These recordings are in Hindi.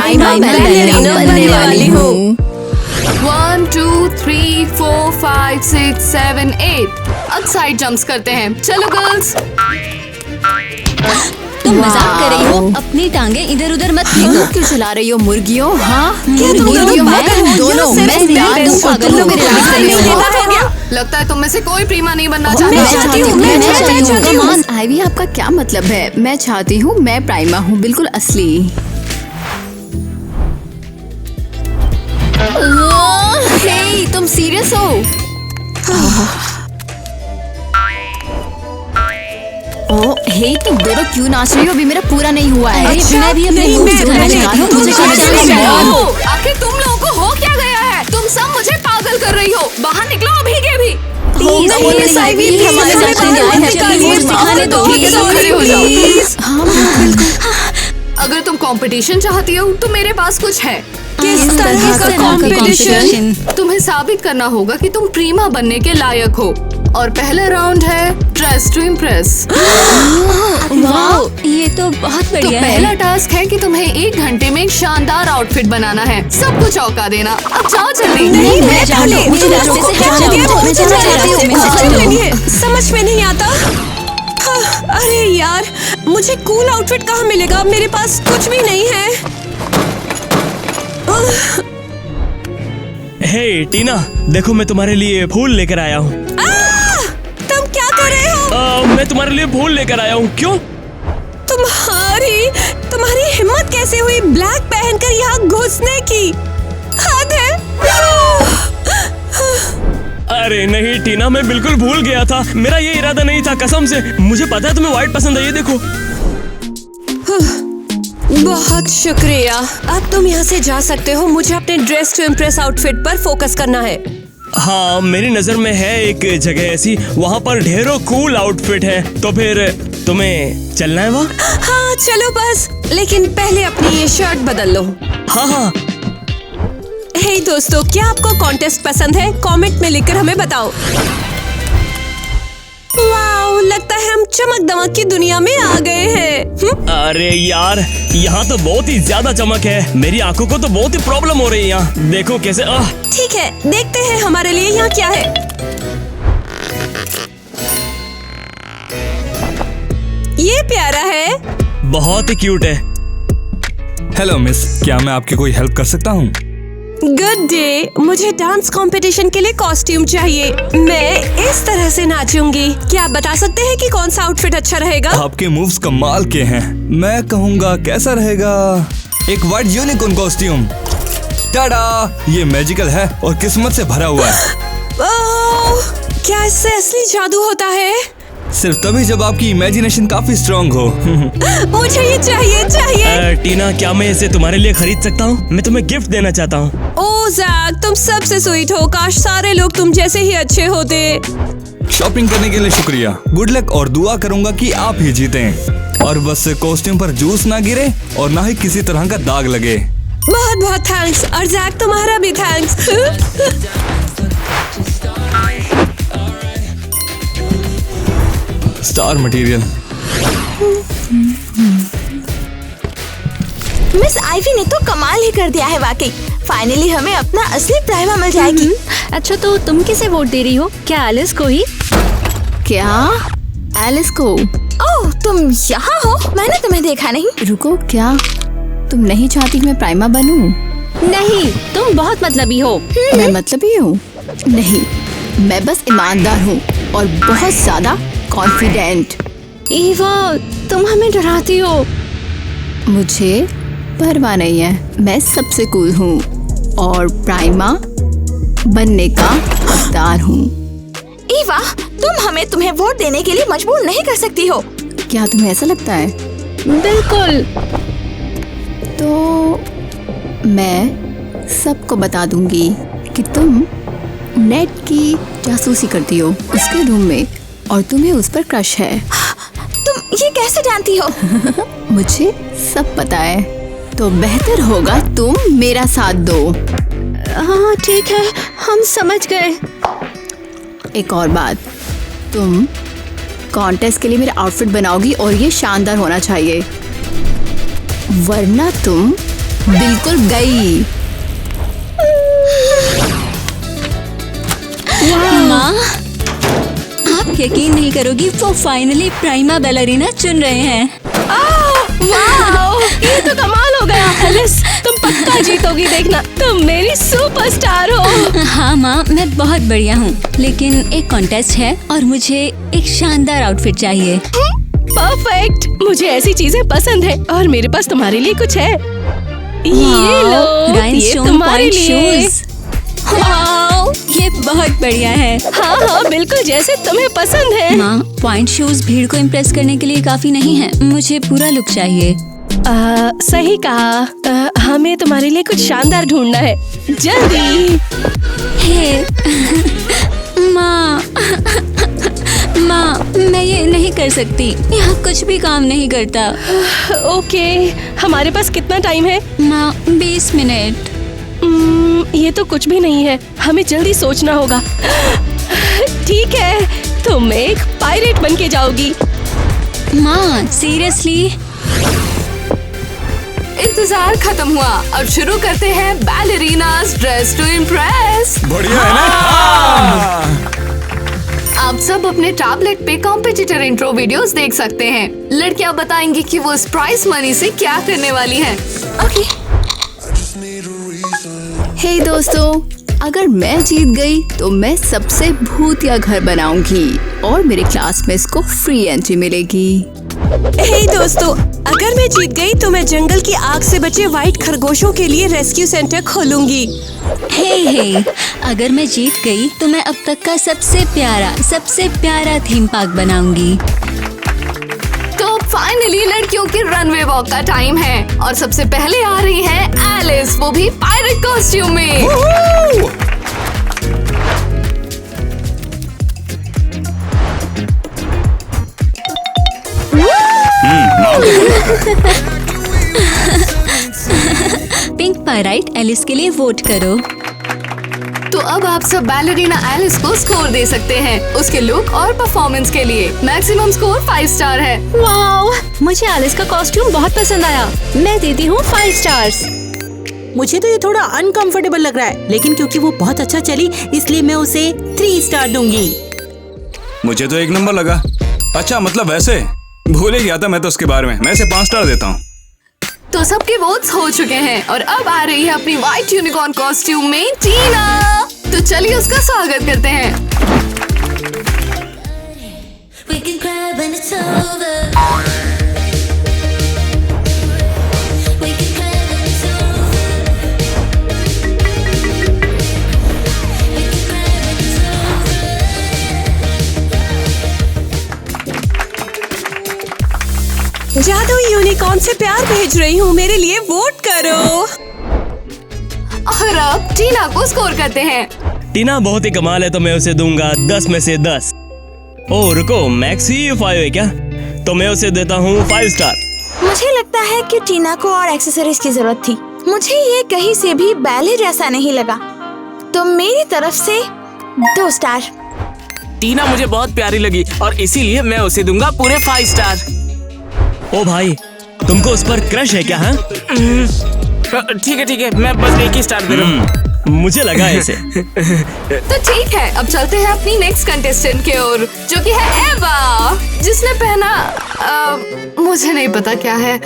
प्राइमा बनने वाली हूँ। 1 2 3 4 5 6 7 8 अब साइड जंप्स करते हैं। चलो गर्ल्स। तुम मजाक कर रही हो? अपनी टांगे इधर उधर मत फेंको। क्यों चला रही हो मुर्गियों? हाँ क्या तुम दोनों पागल हो? दोनों मैं तुम पागल हो। लगता है तुम में से कोई प्रीमा नहीं बनना मैं चाहती हूँ। आईवी, आपका क्या मतलब है? मैं चाहती हूँ, मैं प्राइमा हूँ, बिल्कुल असली। हे, तुम सीरियस हो? ओह, हे, तुम दोनों क्यों नाच रही हो? अभी मेरा पूरा नहीं हुआ है। मैं भी अपने मूव्स दिखाना चाहती हूँ। आखिर तुम लोगों को हो क्या गया है? तुम सब मुझे पागल कर रही हो। बाहर निकलो अभी के भी। अगर तुम कंपटीशन चाहती हो तो मेरे पास कुछ है। किस तरह का कंपटीशन? तुम्हें साबित करना होगा कि तुम प्रीमा बनने के लायक हो। और पहला राउंड है ड्रेस टू इम्प्रेस। वाह, ये तो बहुत तो बढ़िया है। पहला टास्क है कि तुम्हें 1 घंटे में एक शानदार आउटफिट बनाना है। सबको चौंका देना। अब जाओ जल्दी। नहीं, मैं चाहती हूँ मुझे रास्ते से हट जाओ। मैं चाहती हूँ। समझ में नहीं आता। अरे यार, मुझे कूल आउटफिट कहाँ मिलेगा? मेरे पास कुछ भी नहीं है। हे टीना, देखो मैं तुम्हारे लिए फूल लेकर आया हूँ। तुम क्या कर रहे हो? मैं तुम्हारे लिए फूल लेकर आया हूँ। क्यों? तुम्हारी हिम्मत कैसे हुई ब्लैक पहनकर यहाँ घुसने की? हद है। अरे नहीं टीना, मैं बिल्कुल भूल गया था। मेरा ये इरादा नहीं था, कसम से। मुझे पता है तुम्हें व्हाइट पसंद है, ये देखो। बहुत शुक्रिया। अब तुम यहाँ से जा सकते हो। मुझे अपने ड्रेस टू इम्प्रेस आउटफिट पर फोकस करना है। हाँ, मेरी नजर में है एक जगह ऐसी, वहाँ पर ढेरों कूल आउटफिट है। तो फिर तुम्हें चलना है वहाँ? हाँ चलो बस, लेकिन पहले अपनी ये शर्ट बदल लो। हाँ। हे दोस्तों, क्या आपको कॉन्टेस्ट पसंद है? कमेंट में लिखकर हमें बताओ। वाओ, लगता है हम चमक दमक की दुनिया में आ गए हैं। अरे यार, यहाँ तो बहुत ही ज्यादा चमक है। मेरी आंखों को तो बहुत ही प्रॉब्लम हो रही है यहाँ। देखो कैसे। ठीक है, देखते हैं हमारे लिए यहाँ क्या है। ये प्यारा है। बहुत ही क्यूट है। हेलो मिस, क्या मैं आपकी कोई हेल्प कर सकता हूँ? गुड डे, मुझे डांस कंपटीशन के लिए कॉस्ट्यूम चाहिए। मैं इस तरह से नाचूंगी। क्या आप बता सकते हैं कि कौन सा आउटफिट अच्छा रहेगा? आपके मूव्स कमाल के हैं। मैं कहूँगा कैसा रहेगा एक व्हाइट यूनिकॉर्न कॉस्ट्यूम। टाडा, ये मैजिकल है और किस्मत से भरा हुआ है। ओह, क्या इससे असली जादू होता है? सिर्फ तभी जब आपकी इमेजिनेशन काफी स्ट्रॉन्ग हो। मुझे ये चाहिए। टीना, क्या मैं इसे तुम्हारे लिए खरीद सकता हूँ? मैं तुम्हें गिफ्ट देना चाहता हूँ। ओह जैक, तुम सबसे स्वीट हो। काश सारे लोग तुम जैसे ही अच्छे होते। शॉपिंग करने के लिए शुक्रिया। गुड लक और दुआ करूंगा कि आप ही जीतें। और बस कॉस्ट्यूम पर जूस ना गिरे और ना ही किसी तरह का दाग लगे। बहुत बहुत थैंक्स। और जैक, तुम्हारा भी thanks. Star material. Miss ivy ने तो कमाल ही कर दिया है वाकई। फाइनली हमें अपना असली प्राइमा मिल जाएगी। अच्छा, तो तुम किसे वोट दे रही हो? क्या एलिस को ही? क्या? एलिस को? ओह, तुम यहाँ हो? मैंने तुम्हें देखा नहीं। रुको, क्या तुम नहीं चाहती मैं प्राइमा बनूं? नहीं, तुम बहुत मतलबी हो। मैं मतलबी हूँ? नहीं, मैं बस ईमानदार हूँ और बहुत ज्यादा कॉन्फिडेंट। ईवा, तुम हमें डराती हो। मुझे परवाह नहीं है। मैं सबसे कूल हूँ और प्राइमा बनने का हकदार हूँ। ईवा, तुम हमें तुम्हें वोट देने के लिए मजबूर नहीं कर सकती हो। क्या तुम्हें ऐसा लगता है? बिल्कुल। तो मैं सबको बता दूंगी कि तुम नेट की जासूसी करती हो उसके रूम में और तुम्हें उस पर क्रश है। तुम ये कैसे जानती हो? मुझे सब पता है, तो बेहतर होगा तुम मेरा साथ दो। हाँ ठीक है, हम समझ गए। एक और बात, तुम कॉन्टेस्ट के लिए मेरा आउटफिट बनाओगी और ये शानदार होना चाहिए, वरना तुम बिल्कुल गई। माँ, आप यकीन नहीं करोगी, वो फाइनली प्राइमा बैलरीना चुन रहे हैं। वाओ, ये तो कमाल हो गया। एलिस, तुम पक्का जीतोगी, देखना। तुम मेरी सुपरस्टार हो। हाँ माँ, मैं बहुत बढ़िया हूँ, लेकिन एक कॉन्टेस्ट है और मुझे एक शानदार आउटफिट चाहिए। परफेक्ट, मुझे ऐसी चीजें पसंद है और मेरे पास तुम्हारे लिए कुछ है। ये लो, ये तुम्हारे लिए। वाओ, ये बहुत बढ़िया है। हाँ हाँ, बिल्कुल जैसे तुम्हें पसंद है। माँ, पॉइंट शूज भीड़ को इम्प्रेस करने के लिए काफी नहीं है, मुझे पूरा लुक चाहिए। सही कहा। हमें तुम्हारे लिए कुछ शानदार ढूंढना है, जल्दी। हे माँ, माँ, मैं ये नहीं कर सकती, यहाँ कुछ भी काम नहीं करता। ओके, हमारे पास कितना टाइम है? माँ, 20 मिनट। ये तो कुछ भी नहीं है, हमें जल्दी सोचना होगा। ठीक है, तुम एक पायरेट बन के जाओगी। माँ, सीरियसली? इंतजार खत्म हुआ, अब शुरू करते हैं बैलरीनास ड्रेस टू इम्प्रेस। बढ़िया है ना? आप सब अपने टैबलेट पे कॉम्पिटिटर इंट्रो वीडियोस देख सकते हैं। लड़कियां बताएंगी कि वो इस प्राइस मनी से क्या करने वाली हैं। ओके। हे दोस्तों, अगर मैं जीत गई तो मैं सबसे भूतिया घर बनाऊंगी और मेरे क्लासमेट्स को फ्री एंट्री मिलेगी। हे दोस्तों, अगर मैं जीत गई तो मैं जंगल की आग से बचे व्हाइट खरगोशों के लिए रेस्क्यू सेंटर खोलूंगी। हे, अगर मैं जीत गई तो मैं अब तक का सबसे प्यारा थीम पार्क बनाऊंगी। तो फाइनली लड़कियों की रनवे वॉक का टाइम है और सबसे पहले आ रही है एलिस, वो भी पायरेट कॉस्ट्यूम में। पिंक पायराइट एलिस के लिए वोट करो। तो अब आप सब बैलरीना एलिस को स्कोर दे सकते हैं उसके लुक और परफॉर्मेंस के लिए। मैक्सिमम स्कोर 5 स्टार है। वाओ, मुझे एलिस का कॉस्ट्यूम बहुत पसंद आया। मैं देती हूँ 5 स्टार्स। मुझे तो ये थोड़ा अनकंफर्टेबल लग रहा है, लेकिन क्योंकि वो बहुत अच्छा चली इसलिए मैं उसे 3 स्टार दूंगी। मुझे तो 1 नंबर लगा। अच्छा, मतलब वैसे भूल ही गया था मैं तो उसके बारे में। मैं इसे 5 स्टार देता हूँ। तो सबके वोट्स हो चुके हैं और अब आ रही है अपनी व्हाइट यूनिकॉर्न कॉस्ट्यूम में टीना। तो चलिए उसका स्वागत करते हैं। जादू यूनिकॉर्न से प्यार भेज रही हूँ, मेरे लिए वोट करो। और अब टीना को स्कोर करते हैं। टीना बहुत ही कमाल है, तो मैं उसे दूंगा 10 में से 10। ओह रुको, मैक्स ही 5 है क्या? तो मैं उसे देता हूँ 5 स्टार। मुझे लगता है कि टीना को और एक्सेसरीज की जरूरत थी। मुझे ये कहीं से भी बैले जैसा नहीं लगा, तो मेरी तरफ से 2 स्टार। टीना मुझे बहुत प्यारी लगी और इसीलिए मैं उसे दूंगा पूरे 5 स्टार। ओ भाई, तुमको उस पर क्रश है क्या? हाँ, ठीक है, मैं बस 1 ही स्टार दे रहा हूँ। मुझे लगा ऐसे। तो ठीक है, अब चलते हैं अपनी नेक्स्ट कंटेस्टेंट की ओर, जो कि है एवा, जिसने पहना मुझे नहीं पता क्या है,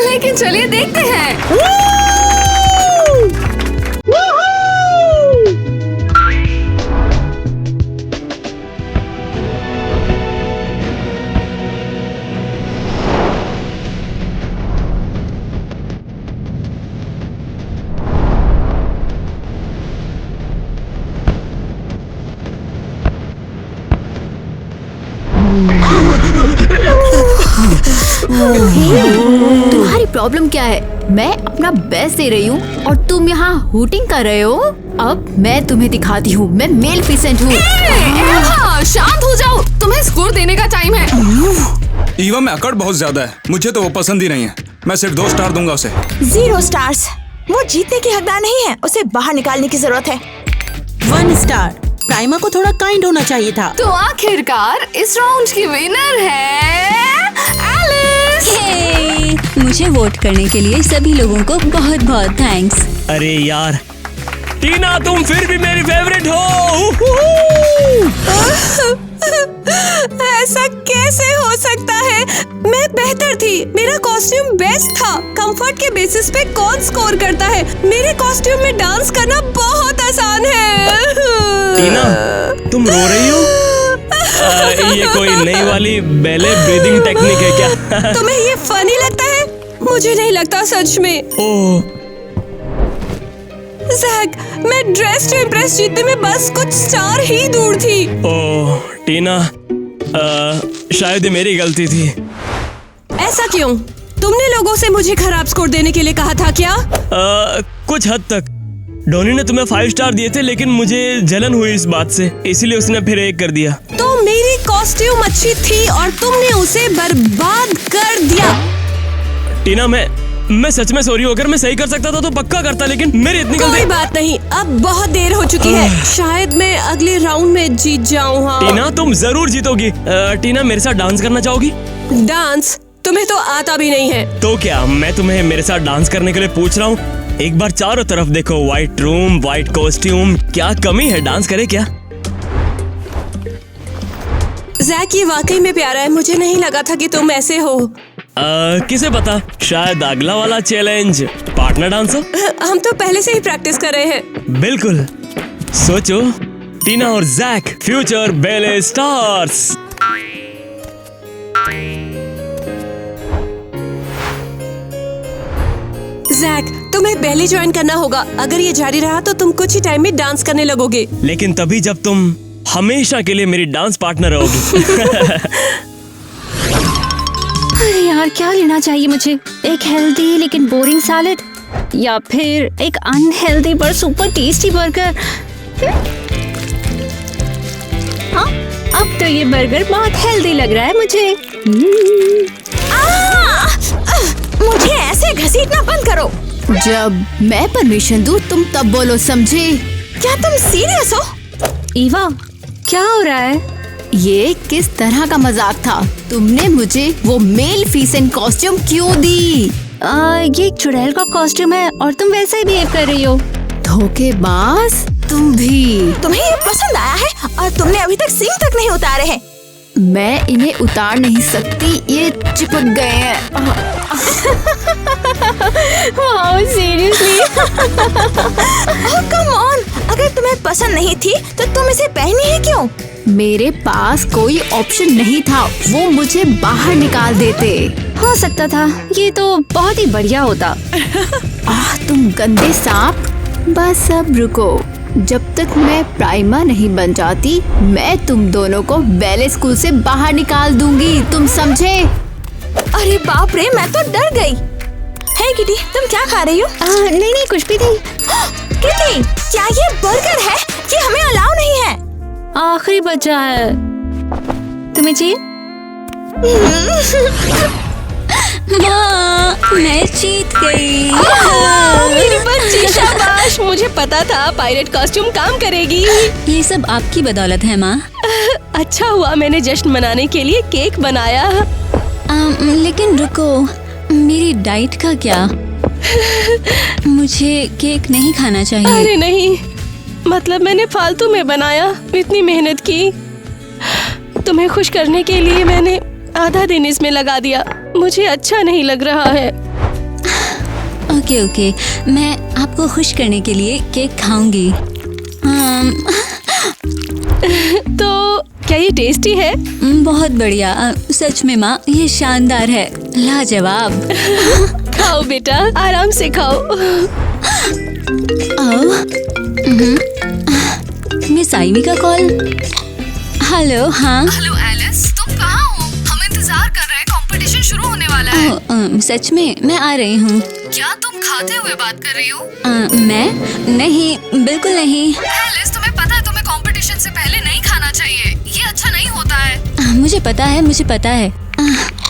लेकिन चलिए देखते हैं। तुम्हारी प्रॉब्लम क्या है? मैं अपना बेस्ट दे रही हूँ और तुम यहाँ हूटिंग कर रहे हो। अब मैं तुम्हें दिखाती हूँ, मैं मेल फिसेंट हूँ। शांत हो जाओ, तुम्हें स्कोर देने का टाइम है। ईवा में अकड़ बहुत ज्यादा है, मुझे तो वो पसंद ही नहीं है। मैं सिर्फ 2 स्टार दूंगा उसे। 0 स्टार्स। वो जीतने की हकदार नहीं है, उसे बाहर निकालने की जरूरत है। 1 स्टार। प्राइमा को थोड़ा काइंड होना चाहिए था। तो आखिरकार इस राउंड की विनर है एलिस। मुझे वोट करने के लिए सभी लोगों को बहुत बहुत थैंक्स। अरे यार टीना, तुम फिर भी मेरी फेवरेट हो। ऐसा कैसे हो सकता है? मैं बेहतर थी, मेरा कॉस्ट्यूम बेस्ट था। कंफर्ट के बेसिस पे कौन स्कोर करता है? मेरे कॉस्ट्यूम में डांस करना बहुत आसान है। टीना, तुम रो रही हो? ये कोई नई वाली बैले ब्रीदिंग टेक्निक है क्या? तुम्हें ये फनी लगता है? मुझे नहीं लगता सच में। ओह जैक, मैं ड्रेस टू इम्प्रेस जीतने में बस कुछ स्टार ही दूर थी। ओह टीना, शायद ये मेरी गलती थी। ऐसा क्यों? तुमने लोगों से मुझे खराब स्कोर देने के लिए कहा था क्या? कुछ हद तक। डोनी ने तुम्हें 5 स्टार दिए थे, लेकिन मुझे जलन हुई इस बात से, इसीलिए उसने फिर 1 कर दिया। तो मेरी कॉस्ट्यूम अच्छी थी और तुमने उसे बर्बाद कर दिया। टीना, मैं सच में सॉरी हूँ। अगर मैं सही कर सकता था तो पक्का करता, लेकिन मेरी इतनी कोई गलती। बात नहीं, अब बहुत देर हो चुकी है। शायद मैं अगले राउंड में जीत जाऊँ। हाँ। टीना, तुम जरूर जीतोगी। टीना, मेरे साथ डांस करना चाहोगी? डांस? तुम्हें तो आता भी नहीं है। तो क्या मैं तुम्हें मेरे साथ डांस करने के लिए पूछ रहा हूँ? एक बार चारों तरफ देखो, व्हाइट रूम, व्हाइट कॉस्ट्यूम, क्या कमी है? डांस करे क्या? जैक, ये वाकई में प्यारा है। मुझे नहीं लगा था कि तुम ऐसे हो। किसे पता, शायद अगला वाला चैलेंज पार्टनर डांस हो। हम तो पहले से ही प्रैक्टिस कर रहे हैं। बिल्कुल। सोचो, टीना और Jack future ballet stars. Jack, तुम्हें बैले ज्वाइन करना होगा। अगर ये जारी रहा तो तुम कुछ ही टाइम में डांस करने लगोगे। लेकिन तभी जब तुम हमेशा के लिए मेरी डांस पार्टनर रहोगी। अरे यार, क्या लेना चाहिए मुझे? एक हेल्दी लेकिन बोरिंग सैलेड या फिर एक अनहेल्दी पर सुपर टेस्टी बर्गर? हाँ, अब तो ये बर्गर बहुत हेल्दी लग रहा है मुझे। मुझे ऐसे घसीटना बंद करो। जब मैं परमिशन दूँ तुम तब बोलो, समझे? क्या तुम सीरियस हो? ईवा, क्या हो रहा है? ये किस तरह का मजाक था? तुमने मुझे वो मेल फीसेंट कॉस्ट्यूम क्यों दी? ये एक चुड़ैल का कॉस्ट्यूम है और तुम वैसे ही बिहेव कर रही हो। धोखेबाज तुम भी। तुम्हें ये पसंद आया है और तुमने अभी तक सींग तक नहीं उतारे हैं। मैं इन्हें उतार नहीं सकती, ये चिपक गए हैं। सीरियसली? कम ऑन, अगर तुम्हें पसंद नहीं थी तो तुम इसे पहनी है क्यों? मेरे पास कोई ऑप्शन नहीं था, वो मुझे बाहर निकाल देते। हो सकता था, ये तो बहुत ही बढ़िया होता। तुम गंदे सांप। बस अब रुको, जब तक मैं प्राइमा नहीं बन जाती मैं तुम दोनों को बैले स्कूल से बाहर निकाल दूंगी, तुम समझे? अरे बाप रे, मैं तो डर गई। हे किटी, तुम क्या खा रही हो? नहीं कुछ भी नहीं। किटी, क्या ये बर्गर है? ये हमें अलाउ नहीं है। आखिरी बचा है, तुम्हें चाहिए? माँ, मैं जीत गई। मेरी बच्ची, शाबाश। मुझे पता था पायरेट कॉस्ट्यूम काम करेगी। ये सब आपकी बदौलत है माँ। अच्छा हुआ मैंने जश्न मनाने के लिए केक बनाया। लेकिन रुको, मेरी डाइट का क्या? मुझे केक नहीं खाना चाहिए। अरे नहीं, मतलब मैंने फालतू में बनाया। इतनी मेहनत की तुम्हें खुश करने के लिए, मैंने आधा दिन इसमें लगा दिया। मुझे अच्छा नहीं लग रहा है। ओके, मैं आपको खुश करने के लिए केक खाऊंगी। तो क्या ये टेस्टी है? बहुत बढ़िया, सच में माँ, ये शानदार है, लाजवाब। खाओ बेटा, आराम से खाओ। मिस आइवी का कॉल। हेलो। हाँ हेलो एलिस, तुम कहाँ हो? हम इंतजार कर रहे हैं, कंपटीशन शुरू होने वाला है। सच में मैं आ रही हूँ। क्या तुम खाते हुए बात कर रही हो? मैं नहीं, बिल्कुल नहीं। एलिस, तुम्हें पता है तुम्हें कंपटीशन से पहले नहीं खाना चाहिए, ये अच्छा नहीं होता है। मुझे पता है।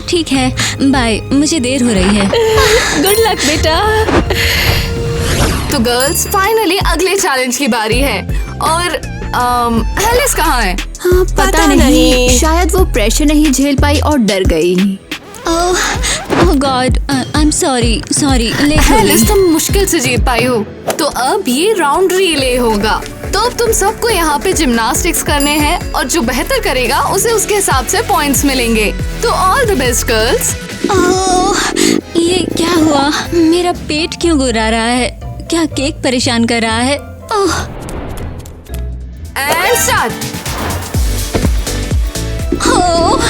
ठीक है, बाय, मुझे देर हो रही है। गुड लक बेटा। तो गर्ल्स, फाइनली अगले चैलेंज की बारी है और एलिस कहाँ है? पता नहीं। शायद वो प्रेशर नहीं झेल पाई और डर गई। Oh oh god, I am sorry late हो एलिस, गई। तुम मुश्किल से जीत पाई हो। तो अब ये राउंड रिले होगा। तो अब तुम सबको यहाँ पे जिम्नास्टिक्स करने हैं और जो बेहतर करेगा उसे उसके हिसाब से पॉइंट्स मिलेंगे। तो ऑल द बेस्ट गर्ल्स। ओह, ये क्या हुआ? मेरा पेट क्यों गुर्रा रहा है? क्या केक परेशान कर रहा है? ओह, एंड स्टार्ट। ओह,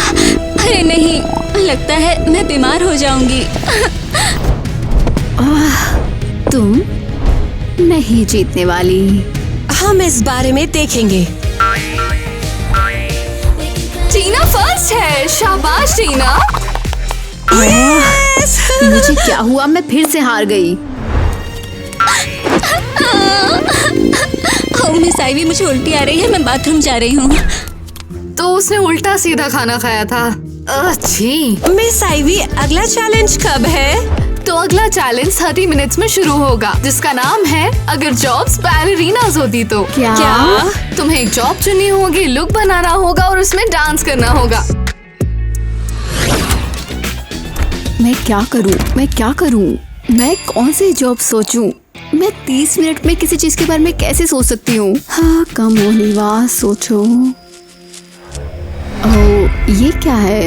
अरे नहीं, लगता है मैं बीमार हो जाऊंगी। तुम नहीं जीतने वाली। हम इस बारे में देखेंगे। टीना फर्स्ट है। शाबाश टीना। मुझे क्या हुआ? मैं फिर से हार गई। ओह मिस आइवी, मुझे उल्टी आ रही है, मैं बाथरूम जा रही हूँ। तो उसने उल्टा सीधा खाना खाया था। अच्छी। मिस आइवी, अगला चैलेंज कब है? तो अगला चैलेंज 30 मिनट्स में शुरू होगा, जिसका नाम है अगर जॉब्स बैलरीनास होती तो। क्या? तुम्हें एक जॉब चुननी होगी, लुक बनाना होगा और उसमें डांस करना होगा। मैं क्या करूं? मैं कौन सी जॉब सोचूं? मैं 30 मिनट में किसी चीज के बारे में कैसे सोच सकती हूँ? हाँ, कम होनी सोचो। ओह, ये क्या है?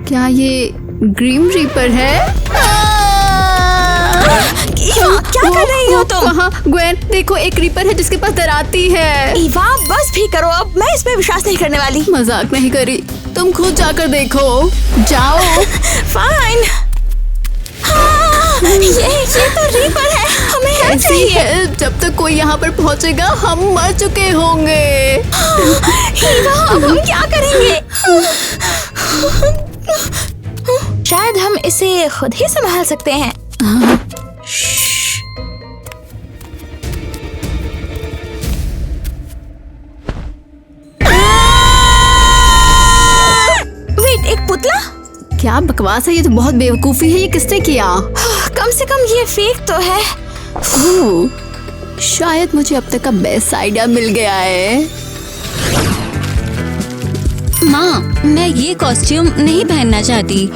क्या ये ग्रीम रीपर है? क्या कर रही हो तुम? वहाँ ग्वेन, देखो एक रीपर है जिसके पास दराती है। ईवा, बस भी करो अब, मैं इस पे विश्वास नहीं करने वाली। मजाक नहीं करी, तुम खुद जाकर देखो। जाओ। फाइन। हाँ, ये तो रीपर है, हमें हेल्प ऐसे चाहिए। जब तक कोई यहाँ पर पहुँचेगा हम मर चुके होंगे। ईवा, अब हम क्या करेंगे? शायद हम इसे खुद ही संभाल सकते हैं। वेट, एक पुतला? क्या बकवास है, ये तो बहुत बेवकूफी है। ये किसने किया? कम से कम ये फेक तो है। ओह, शायद मुझे अब तक का बेस्ट आइडिया मिल गया है। माँ, मैं ये कॉस्ट्यूम नहीं पहनना चाहती।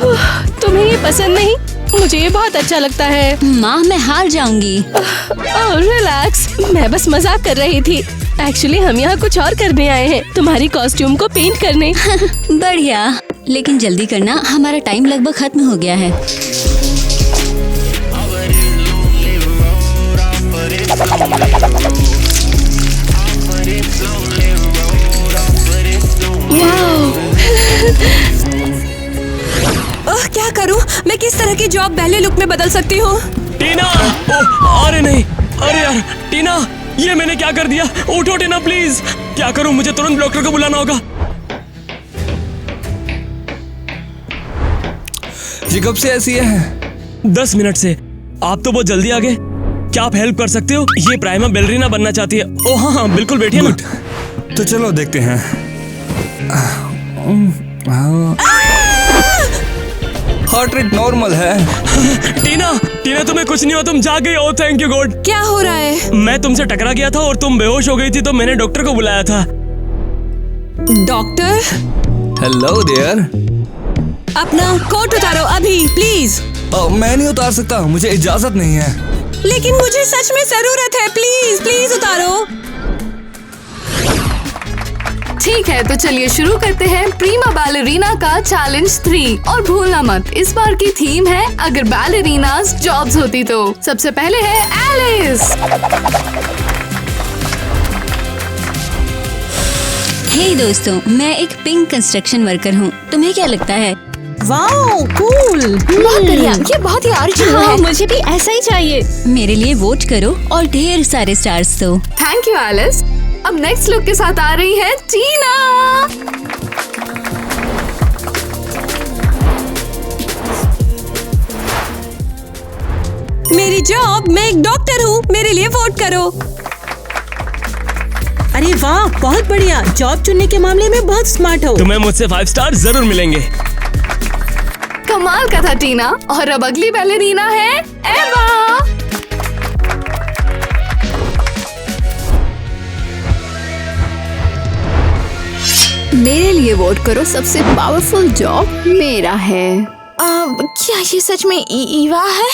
तुम्हें ये पसंद नहीं? मुझे ये बहुत अच्छा लगता है। माँ, मैं हार जाऊंगी। ओह रिलैक्स, मैं बस मजाक कर रही थी। एक्चुअली हम यहाँ कुछ और करने आए हैं, तुम्हारी कॉस्ट्यूम को पेंट करने। बढ़िया, लेकिन जल्दी करना, हमारा टाइम लगभग खत्म हो गया है। ओह, क्या करूँ? मैं किस तरह की जॉब पहले लुक में बदल सकती हूँ? टीना! ओह, अरे नहीं, अरे यार, टीना, ये मैंने क्या कर दिया? उठो टीना प्लीज। क्या करूं? मुझे तुरंत डॉक्टर को बुलाना होगा। ये कब से ऐसी है? 10 मिनट से। आप तो बहुत जल्दी आ गए। क्या आप हेल्प कर सकते हो? ये प्राइमा बैलरीना बनना चाहती है। ओह हाँ हाँ, बिल्कुल, बैठिए ना। तो चलो देखते हैं। हार्ट रेट नॉर्मल है। टीना तुम्हें कुछ नहीं हुआ, तुम जा गई। Oh thank you God. क्या हो रहा है? मैं तुमसे टकरा गया था और तुम बेहोश हो गई थी, तो मैंने डॉक्टर को बुलाया था। डॉक्टर? Hello there. अपना कोट उतारो अभी प्लीज। मैं नहीं उतार सकता, मुझे इजाजत नहीं है। लेकिन मुझे सच में जरूरत है, प्लीज प्लीज उतारो। ठीक है, तो चलिए शुरू करते हैं प्रीमा बैलरीना का चैलेंज 3। और भूलना मत, इस बार की थीम है अगर बैलरीनास जॉब्स होती तो। सबसे पहले है एलिस। हे दोस्तों, मैं एक पिंक कंस्ट्रक्शन वर्कर हूँ। तुम्हें क्या लगता है? Wow, cool. बहुत बढ़िया, ये बहुत ही ओरिजिनल है। मुझे भी ऐसा ही चाहिए। मेरे लिए वोट करो और ढेर सारे स्टार्स दो। Thank you Alice. अब नेक्स्ट लुक के साथ आ रही है टीना। मेरी जॉब, मैं एक डॉक्टर हूँ, मेरे लिए वोट करो। अरे वाह, बहुत बढ़िया। जॉब चुनने के मामले में बहुत स्मार्ट हो। तुम्हें मुझसे 5 स्टार जरूर मिलेंगे। कमाल का था टीना। और अब अगली बैलरीना है एवा। मेरे लिए वोट करो, सबसे पावरफुल जॉब मेरा है। क्या ये सच में ईवा है?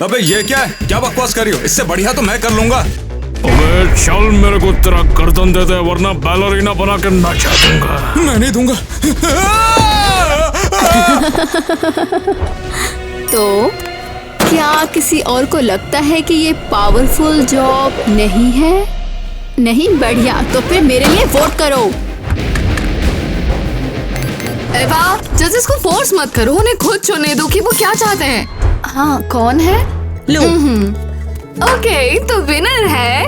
अबे ये क्या है? क्या बकवास कर रही हो? इससे बढ़िया तो मैं कर लूंगा। अबे चल, मेरे को तेरा गर्दन दे दे वरना बैलरीना बना के नचा दूंगा। मैं नहीं दूंगा। तो क्या किसी और को लगता है कि ये पावरफुल जॉब नहीं है? नहीं, बढ़िया, तो फिर मेरे लिए वोट करो। एवा, जजेस को फोर्स मत करो, उन्हें खुद चुनने दो कि वो क्या चाहते हैं। हाँ, कौन है? लो। ओके, तो विनर है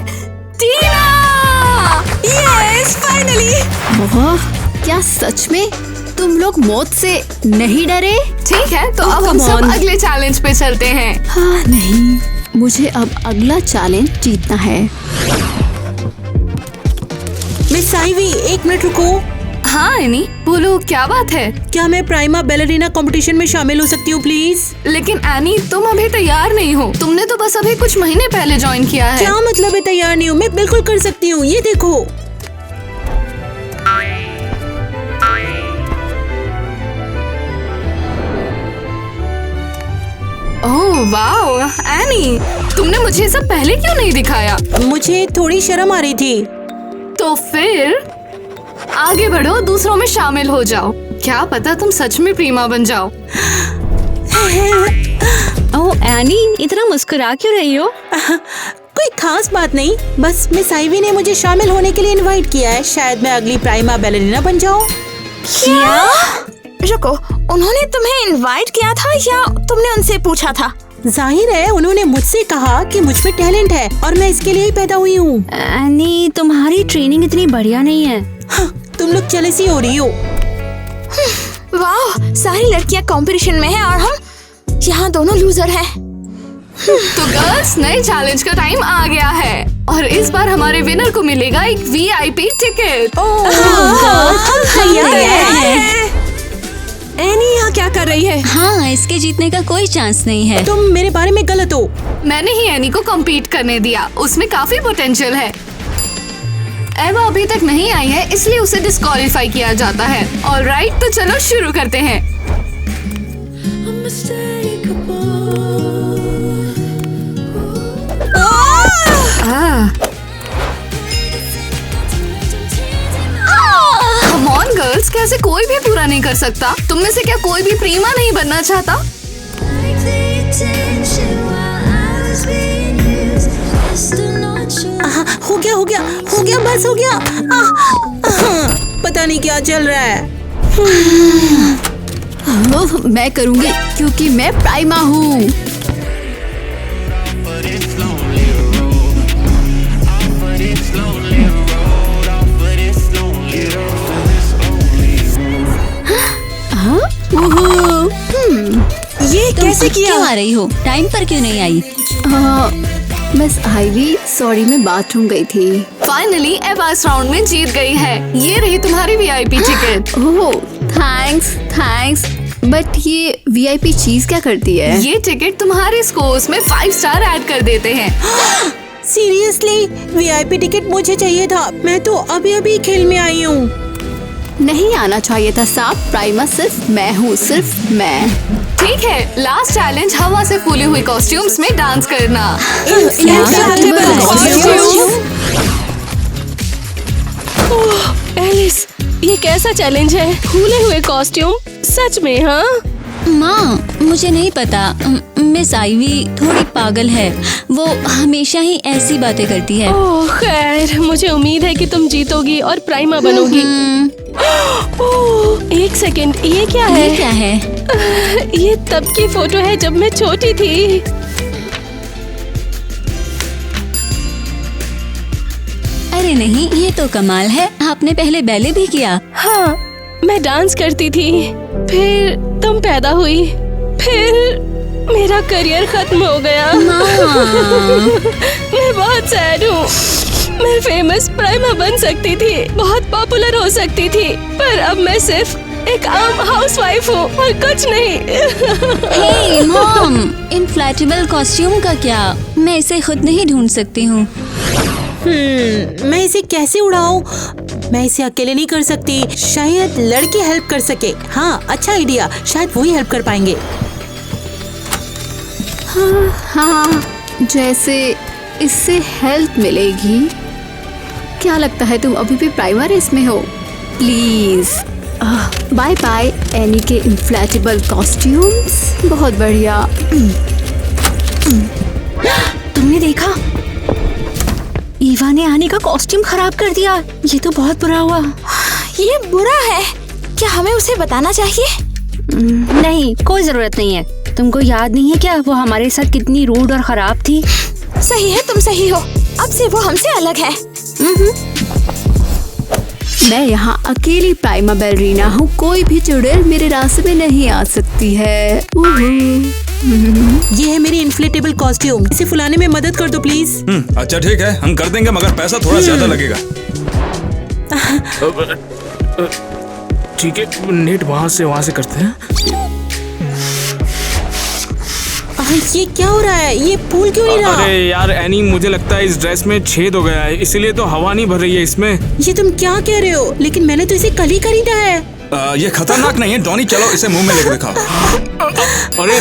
टीना। Yes, finally. वाह, क्या सच में तुम लोग मौत से नहीं डरे? ठीक है, तो अब हम सब अगले चैलेंज पे चलते हैं। हाँ, नहीं, मुझे अब अगला चैलेंज जीतना है। मिस साइवी, 1 मिनट रुको। हाँ एनी, बोलो क्या बात है? क्या मैं प्राइमा बैलरीना कंपटीशन में शामिल हो सकती हूँ प्लीज? लेकिन एनी, तुम अभी तैयार नहीं हो। तुमने तो बस अभी कुछ महीने पहले ज्वाइन किया है। क्या मतलब है तैयार नहीं हूँ? मैं बिल्कुल कर सकती हूँ, ये देखो। ओह वाओ, एनी, तुमने मुझे सब पहले क्यों नहीं दिखाया? मुझे थोड़ी शर्म आ रही थी। तो फिर आगे बढ़ो, दूसरों में शामिल हो जाओ। क्या पता तुम सच में प्रीमा बन जाओ। ओह एनी, इतना मुस्कुरा क्यों रही हो? कोई खास बात नहीं, बस मिस आइवी ने मुझे शामिल होने के लिए इनवाइट किया है। शायद मैं अगली प्राइमा बैलरीना बन जाऊं। क्या? रुको, उन्होंने तुम्हें इनवाइट किया था या तुमने उनसे पूछा था? जाहिर है उन्होंने मुझसे कहा कि मुझ में टैलेंट है और मैं इसके लिए ही पैदा हुई हूँ। एनी, तुम्हारी ट्रेनिंग इतनी बढ़िया नहीं है। हाँ, तुम लोग जेलसी हो रही हो। वाह, सारी लड़कियां कंपटीशन में हैं और हम यहाँ दोनों लूजर हैं। तो गर्ल्स, नए चैलेंज का टाइम आ गया है और इस बार हमारे विनर को मिलेगा एक VIP टिकट। एनी यहाँ क्या कर रही है? हाँ, इसके जीतने का कोई चांस नहीं है। तुम मेरे बारे में गलत हो। मैंने ही एनी को कम्पीट करने दिया, उसमें काफी पोटेंशियल है। एवा अभी तक नहीं आई है, इसलिए उसे डिस्क्वालीफाई किया जाता है। ऑलराइट, तो चलो शुरू करते हैं। Come on girls, कैसे कोई भी पूरा नहीं कर सकता? तुम में से क्या कोई भी प्रीमा नहीं बनना चाहता? हो गया, बस हो गया। पता नहीं क्या चल रहा है। मैं करूंगी क्योंकि मैं प्राइमा हूँ। ये कैसे किया? क्यों आ रही हो? टाइम पर क्यों नहीं आई? मिस आइवी, सॉरी, मैं बाथरूम गई थी। फाइनली एवा इस राउंड में जीत गई है। ये रही तुम्हारी VIP ticket. Oh, thanks. But ये VIP चीज क्या करती है? ये टिकट तुम्हारे स्कोर्स में 5 स्टार ऐड कर देते हैं। सीरियसली, VIP टिकट मुझे चाहिए था। मैं तो अभी खेल में आई हूँ। नहीं आना चाहिए था साहब, प्राइमा सिर्फ मैं हूँ, सिर्फ मैं। ठीक है, लास्ट चैलेंज हवा से फूली हुई कॉस्ट्यूम्स में डांस करना। एलिस, ये कैसा चैलेंज है? फूले हुए कॉस्ट्यूम? सच में? हाँ माँ, मुझे नहीं पता। मिस आइवी थोड़ी पागल है। वो हमेशा ही ऐसी बातें करती है। ओह खैर, मुझे उम्मीद है कि तुम जीतोगी और प्राइमा बनोगी। ओह, 1 सेकंड, ये क्या है? ये क्या है? ये तब की फोटो है जब मैं छोटी थी। अरे नहीं, ये तो कमाल है। आपने पहले बैले भी किया? हाँ, मैं डांस करती थी, फिर तुम पैदा हुई, फिर मेरा करियर खत्म हो गया। मैं बहुत सैड हूँ। मैं फेमस प्राइमा बन सकती थी, बहुत पॉपुलर हो सकती थी, पर अब मैं सिर्फ एक आम हाउसवाइफ हूँ और कुछ नहीं। हे मॉम, इनफ्लैटेबल कॉस्ट्यूम का क्या? मैं इसे खुद नहीं ढूंढ सकती हूँ। मैं इसे कैसे उड़ाऊं? मैं इसे अकेले नहीं कर सकती, शायद लड़के हेल्प कर सके। हाँ, अच्छा आइडिया, शायद वो ही हेल्प कर पाएंगे। हाँ, जैसे इससे हेल्प मिलेगी। क्या लगता है तुम अभी भी प्राइमर इसमें हो? प्लीज बाय बाय एनी के इन्फ्लेटेबल कॉस्ट्यूम्स। बहुत बढ़िया। तुमने देखा, ईवा ने आनी का कॉस्ट्यूम खराब कर दिया। ये तो बहुत बुरा हुआ। ये बुरा है, क्या हमें उसे बताना चाहिए? नहीं, कोई जरूरत नहीं है। तुमको याद नहीं है क्या वो हमारे साथ कितनी रूड और खराब थी? सही है, तुम सही हो। अब से वो हमसे अलग है। मैं यहाँ अकेली प्राइमा बैलरीना हूँ। कोई भी चुड़ैल मेरे रास्ते में नहीं आ सकती है। ये है मेरी इन्फ्लेटेबल कॉस्ट्यूम, इसे फुलाने में मदद कर दो प्लीज। अच्छा ठीक है, हम कर देंगे, मगर पैसा थोड़ा ज्यादा लगेगा। ठीक है, नेट वहाँ से करते हैं। ये क्या हो रहा है? ये फूल क्यों नहीं रहा? अरे यार एनी, मुझे लगता है इस ड्रेस में छेद हो गया है, इसीलिए तो हवा नहीं भर रही है इसमें। ये तुम क्या कह रहे हो? लेकिन मैंने तो इसे कल ही खरीदा है। ये खतरनाक नहीं है डॉनी, चलो इसे मुंह में लेकर दिखाओ। अरे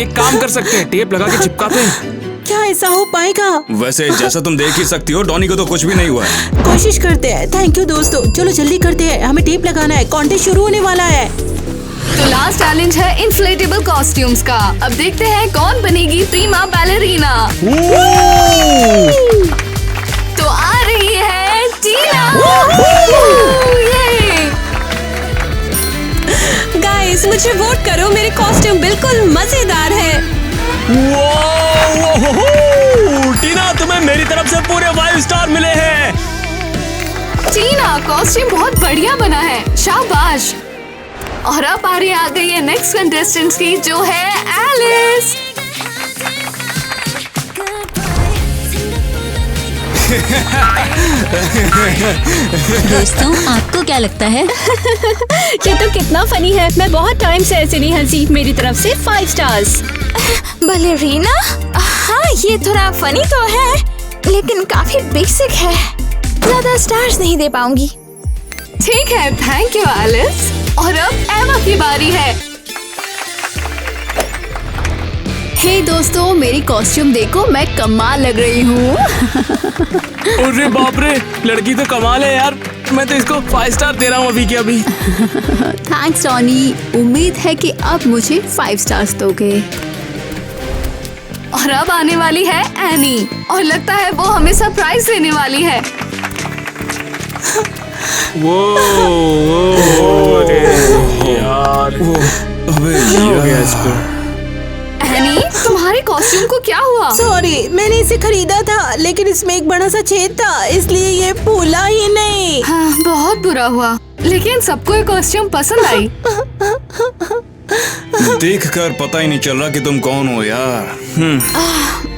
एक काम कर सकते हैं, टेप लगा के चिपकाते हैं। क्या ऐसा हो पाएगा? वैसे जैसा तुम देख ही सकती हो, डॉनी को तो कुछ भी नहीं हुआ है। कोशिश करते हैं। थैंक यू दोस्तों, चलो जल्दी करते हैं, हमें टेप लगाना है, कॉन्टेस्ट शुरू होने वाला है। तो लास्ट चैलेंज है इन्फ्लेटेबल कॉस्ट्यूम्स का। अब देखते हैं कौन बनेगी प्रीमा बैलरीना। तो आ रही है टीना। गाइस, मुझे वोट करो, मेरे कॉस्ट्यूम बिल्कुल मजेदार है। टीना, तुम्हें मेरी तरफ से पूरे 5 स्टार मिले हैं। टीना, कॉस्ट्यूम बहुत बढ़िया बना है, शाबाश। और अब बारी आ गई है नेक्स्ट कंटेस्टेंट की, जो है एलिस। दोस्तों, आपको क्या लगता है? ये तो कितना फनी है। मैं बहुत टाइम से ऐसे नहीं हंसी। मेरी तरफ से 5 स्टार्स। बैलरीना? हाँ, ये थोड़ा फनी तो है, लेकिन काफी बेसिक है। ज्यादा स्टार्स नहीं दे पाऊंगी। ठीक है, थैंक यू एलिस। और अब एमा की बारी है। हे दोस्तों, मेरी कॉस्ट्यूम देखो, मैं कमाल लग रही हूँ। अरे बाप रे, लड़की तो कमाल है यार। मैं तो इसको 5 स्टार दे रहा हूँ अभी के अभी। थैंक्स टॉनी, उम्मीद है कि अब मुझे 5 स्टार्स दोगे। और अब आने वाली है एनी, और लगता है वो हमें सरप्राइज देने वाली है। वो यार, अबे क्या हो गया इसको? एनी, तुम्हारे कॉस्ट्यूम को क्या हुआ? सॉरी, मैंने इसे खरीदा था, लेकिन इसमें एक बड़ा सा छेद था, इसलिए ये फूला ही नहीं। हाँ, बहुत बुरा हुआ, लेकिन सबको ये कॉस्ट्यूम पसंद आई। देखकर पता ही नहीं चल रहा कि तुम कौन हो यार।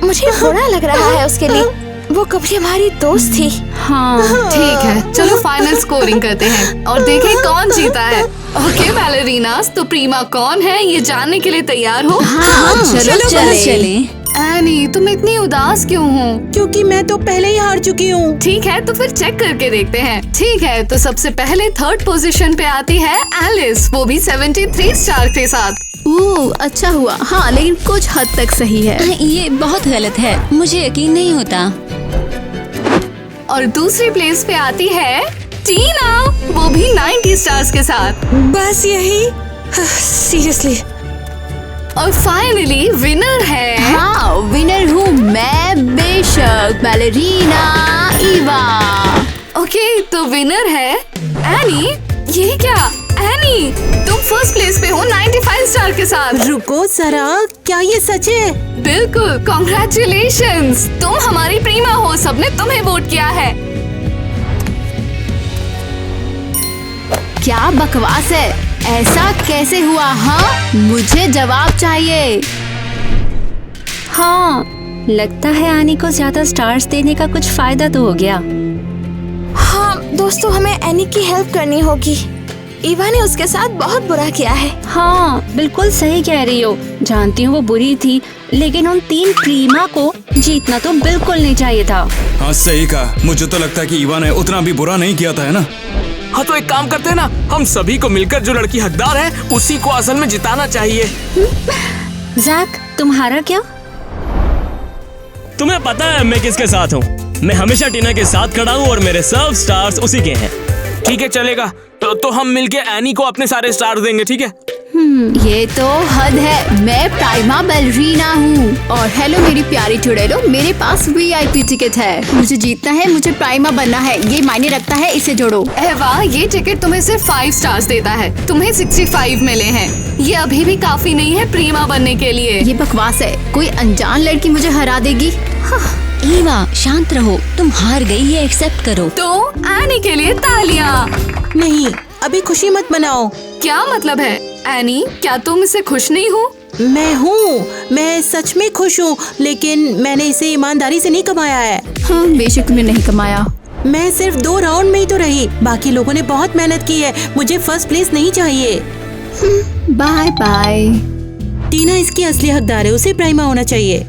मुझे बुरा लग रहा है उसके लिए, वो कभी हमारी दोस्त थी। हाँ ठीक है, चलो फाइनल स्कोरिंग करते हैं और देखें कौन जीता है। ओके बैलरीनास, तो प्रीमा कौन है ये जानने के लिए तैयार हो? हाँ, चलो चले। एनी, तुम इतनी उदास क्यों हो? क्योंकि मैं तो पहले ही हार चुकी हूँ। ठीक है, तो फिर चेक करके देखते हैं। ठीक है, तो सबसे पहले 3rd पोजीशन पे आती है एलिस, वो भी 73 स्टार के साथ। अच्छा हुआ। हाँ, लेकिन कुछ हद तक सही है। ये बहुत गलत है, मुझे यकीन नहीं होता। और दूसरी प्लेस पे आती है टीना, वो भी 90 स्टार्स के साथ। बस यही? सीरियसली? और फाइनली विनर है। हाँ, विनर हूँ मैं बेशक, बैलरीना ईवा। ओके, तो विनर है एनी। ये क्या एनी, तुम फर्स्ट प्लेस पे हो 95 स्टार के साथ। रुको जरा, क्या ये सच है? बिल्कुल, कॉन्ग्रेचुलेशंस, तुम हमारी प्रीमा हो, सबने तुम्हें वोट किया है। क्या बकवास है, ऐसा कैसे हुआ? हाँ, मुझे जवाब चाहिए। हाँ, लगता है आनी को ज्यादा स्टार्स देने का कुछ फायदा तो हो गया। हाँ दोस्तों, हमें एनी की हेल्प करनी होगी। ईवा ने उसके साथ बहुत बुरा किया है। हाँ बिल्कुल सही कह रही हो। जानती हूँ वो बुरी थी, लेकिन उन 3 प्रीमा को जीतना तो बिल्कुल नहीं चाहिए था। हाँ सही कहा। मुझे तो लगता है कि ईवा ने उतना भी बुरा नहीं किया था, है ना? हाँ तो एक काम करते हैं ना, हम सभी को मिलकर जो लड़की हकदार है उसी को असल में जिताना चाहिए। जैक तुम्हारा क्या? तुम्हें पता है मैं किसके साथ हूँ? मैं हमेशा टीना के साथ खड़ा हूँ और मेरे सब स्टार्स उसी के हैं। ठीक है चलेगा, तो हम मिलके एनी को अपने सारे स्टार देंगे, ठीक है? ये तो हद है। मैं प्राइमा बैलरीना हूँ और हेलो मेरी प्यारी चुड़ैलो, मेरे पास VIP टिकट है। मुझे जीतना है, मुझे प्राइमा बनना है, ये मायने रखता है, इसे जोड़ो। वाह, ये टिकट तुम्हें सिर्फ 5 स्टार्स देता है। तुम्हें 65 मिले हैं। ये अभी भी काफी नहीं है प्रीमा बनने के लिए। ये बकवास है, कोई अनजान लड़की मुझे हरा देगी। ईवा शांत रहो, तुम हार गई, ये एक्सेप्ट करो। तो एनी के लिए तालियां। नहीं, अभी खुशी मत मनाओ। क्या मतलब है एनी, क्या तुम इससे खुश नहीं हो? मैं हूँ, मैं सच में खुश हूँ, लेकिन मैंने इसे ईमानदारी से नहीं कमाया है। हाँ बेशक तुमने नहीं कमाया। मैं सिर्फ 2 राउंड में ही तो रही, बाकी लोगों ने बहुत मेहनत की है। मुझे फर्स्ट प्लेस नहीं चाहिए। Bye bye. टीना इसकी असली हकदार है, उसे प्राइमा होना चाहिए।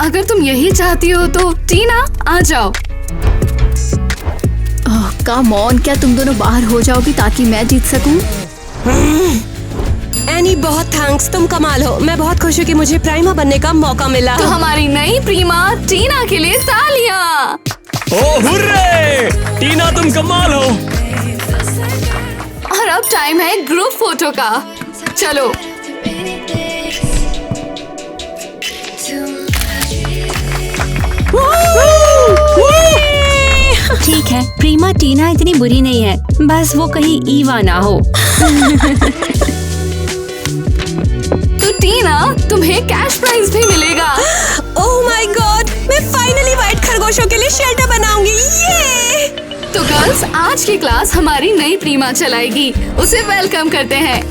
अगर तुम यही चाहती हो तो टीना आ जाओ। कम ऑन, क्या तुम दोनों बाहर हो जाओगी ताकि मैं जीत सकूं? एनी बहुत थैंक्स, तुम कमाल हो। मैं बहुत खुश हूँ कि मुझे प्राइमा बनने का मौका मिला। तो हमारी नई प्रीमा टीना के लिए तालियां। ओ हुर्रे! टीना तुम कमाल हो। और अब टाइम है ग्रुप फोटो का। चलो। ठीक है, प्रीमा टीना इतनी बुरी नहीं है, बस वो कहीं ईवा ना हो। तो टीना तुम्हें कैश प्राइज भी मिलेगा। ओह माय गॉड, मैं फाइनली व्हाइट खरगोशों के लिए शेल्टर बनाऊंगी। ये तो गर्ल्स, आज की क्लास हमारी नई प्रीमा चलाएगी। उसे वेलकम करते हैं।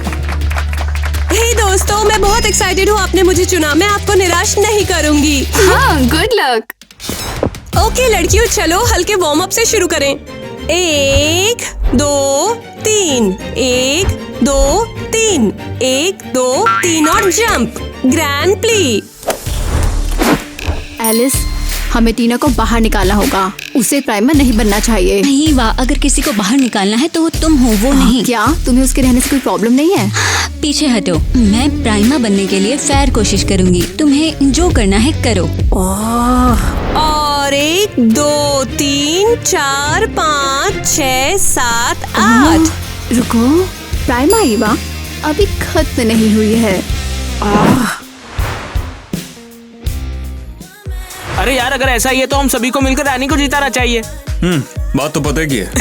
हे दोस्तों, मैं बहुत एक्साइटेड हूँ। आपने मुझे चुना, मैं आपको निराश नहीं करूंगी। हाँ, गुड लक। ओके लड़कियों, चलो हल्के वार्म अप से शुरू करें। 1 2 3, 1 2 3, 1 2 3 और जंप। Grand plea. एलिस, हमें टीना को बाहर निकालना होगा। उसे प्राइमा नहीं बनना चाहिए। नहीं वाह, अगर किसी को बाहर निकालना है तो वो तुम हो, वो नहीं। क्या तुम्हें उसके रहने से कोई प्रॉब्लम नहीं है? पीछे हटो, मैं प्राइमा बनने के लिए फेयर कोशिश करूंगी। तुम्हें जो करना है करो। और 1 2 3 4 5 6 7 8। रुको, प्राइमा ईवा अभी खत्म नहीं हुई है। अरे यार, अगर ऐसा ही है तो हम सभी को मिलकर एनी को जिताना चाहिए। बात तो पता की है।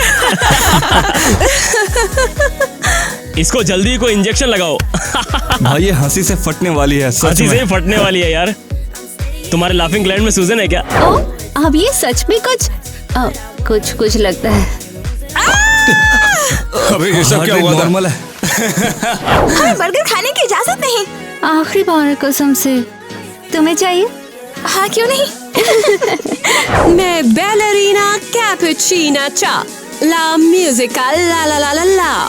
इसको जल्दी कोई इंजेक्शन लगाओ। भाई ये हंसी से फटने वाली है, सच हंसी में। से फटने वाली है यार। तुम्हारे लाफिंग ग्लैंड में सूजन है क्या? अब ये सच में कुछ लगता है। अबे ये सब क्या हुआ? नॉर्मल है। बर्गर खाने की इजाजत नहीं। आखिरी बार कसम से। तुम्हें चाहिए? हाँ क्यों नहीं। मैं बैलरीना कैपुचिना चा ला म्यूजिका ला ला ला ला ला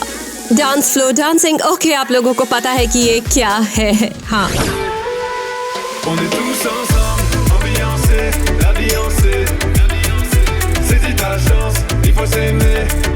डांस फ्लो डांसिंग। ओके, आप लोगों को पता है कि ये क्या है। हाँ, On est tous ensemble, ambiancés, la vie en c'est. Si t'as la chance, il faut s'aimer.